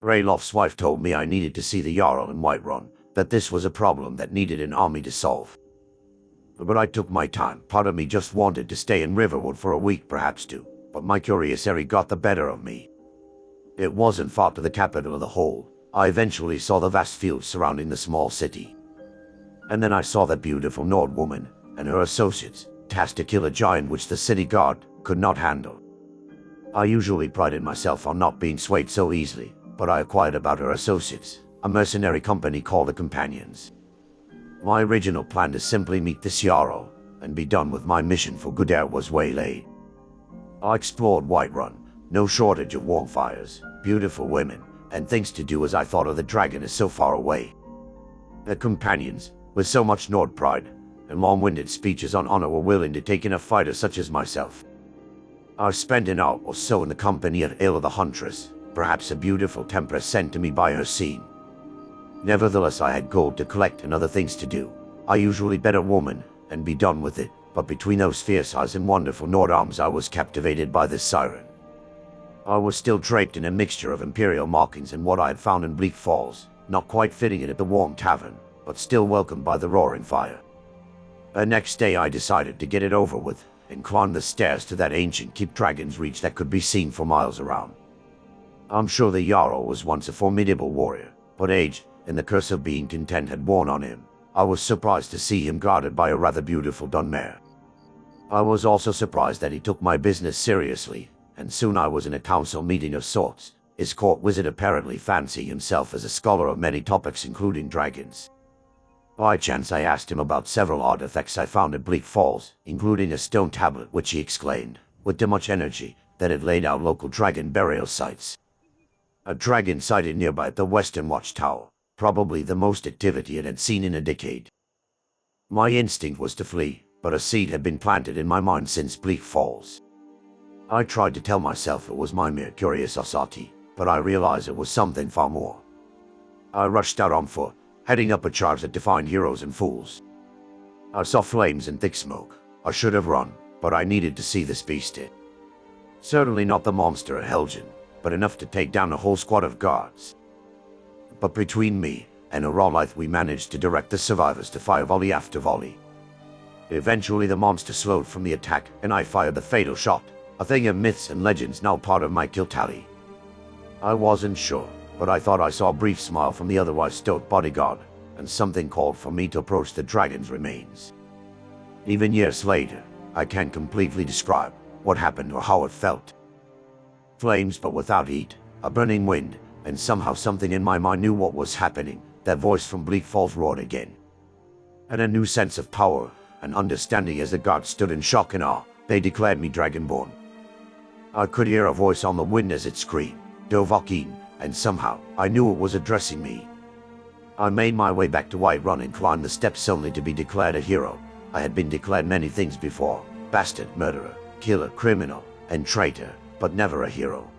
Rayloff's wife told me I needed to see the Jarl in Whiterun, that this was a problem that needed an army to solve. But I took my time. Part of me just wanted to stay in Riverwood for a week, perhaps two, but my curiosity got the better of me. It wasn't far to the capital of the whole. I eventually saw the vast fields surrounding the small city. And then I saw that beautiful Nord woman and her associates, tasked to kill a giant which the city guard could not handle. I usually prided myself on not being swayed so easily, but I inquired about her associates, a mercenary company called the Companions. My original plan to simply meet this Jarl and be done with my mission for good was waylaid. I explored Whiterun, no shortage of warm fires, beautiful women, and things to do as I thought of the dragon is so far away. The Companions, with so much Nord pride and long-winded speeches on honor, were willing to take in a fighter such as myself. I spent an hour or so in the company of Ayla the Huntress, perhaps a beautiful temptress sent to me by her scene. Nevertheless, I had gold to collect and other things to do. I usually bet a woman and be done with it, but between those fierce eyes and wonderful Nord arms I was captivated by this siren. I was still draped in a mixture of imperial markings and what I had found in Bleak Falls, not quite fitting in at the warm tavern, but still welcomed by the roaring fire. The next day I decided to get it over with and climbed the stairs to that ancient keep Dragon's Reach that could be seen for miles around. I'm sure the Jarl was once a formidable warrior, but age and the curse of being content had worn on him. I was surprised to see him guarded by a rather beautiful Dunmare. I was also surprised that he took my business seriously, and soon I was in a council meeting of sorts, his court wizard apparently fancying himself as a scholar of many topics including dragons. By chance I asked him about several artifacts I found at Bleak Falls, including a stone tablet which he explained, with too much energy, that it laid out local dragon burial sites. A dragon sighted nearby at the western watchtower, probably the most activity it had seen in a decade. My instinct was to flee, but a seed had been planted in my mind since Bleak Falls. I tried to tell myself it was my mere curiosity, but I realized it was something far more. I rushed out on foot, heading up a charge that defined heroes and fools. I saw flames and thick smoke. I should have run, but I needed to see this beast. Certainly not the monster of Helgen, but enough to take down a whole squad of guards. But between me and Vaelith we managed to direct the survivors to fire volley after volley. Eventually the monster slowed from the attack and I fired the fatal shot, a thing of myths and legends now part of my kill tally. I wasn't sure, but I thought I saw a brief smile from the otherwise stoic bodyguard, and something called for me to approach the dragon's remains. Even years later, I can't completely describe what happened or how it felt. Flames but without heat, a burning wind, and somehow something in my mind knew what was happening. That voice from Bleak Falls roared again. And a new sense of power and understanding as the guards stood in shock and awe. They declared me Dragonborn. I could hear a voice on the wind as it screamed, Dovahkiin, and somehow I knew it was addressing me. I made my way back to Whiterun and climbed the steps only to be declared a hero. I had been declared many things before: bastard, murderer, killer, criminal, and traitor, but never a hero.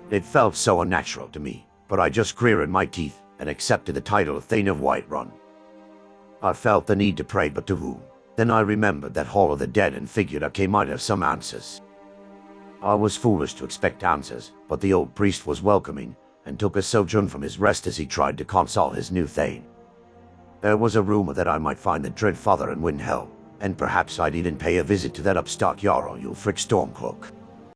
It felt so unnatural to me, but I just gritted my teeth and accepted the title of Thane of Whiterun. I felt the need to pray, but to whom? Then I remembered that Hall of the Dead and figured I might have some answers. I was foolish to expect answers, but the old priest was welcoming and took a sojourn from his rest as he tried to console his new Thane. There was a rumor that I might find the Dread Father in Windhelm, and perhaps I'd even pay a visit to that upstart Jarl Ulfric Stormcloak.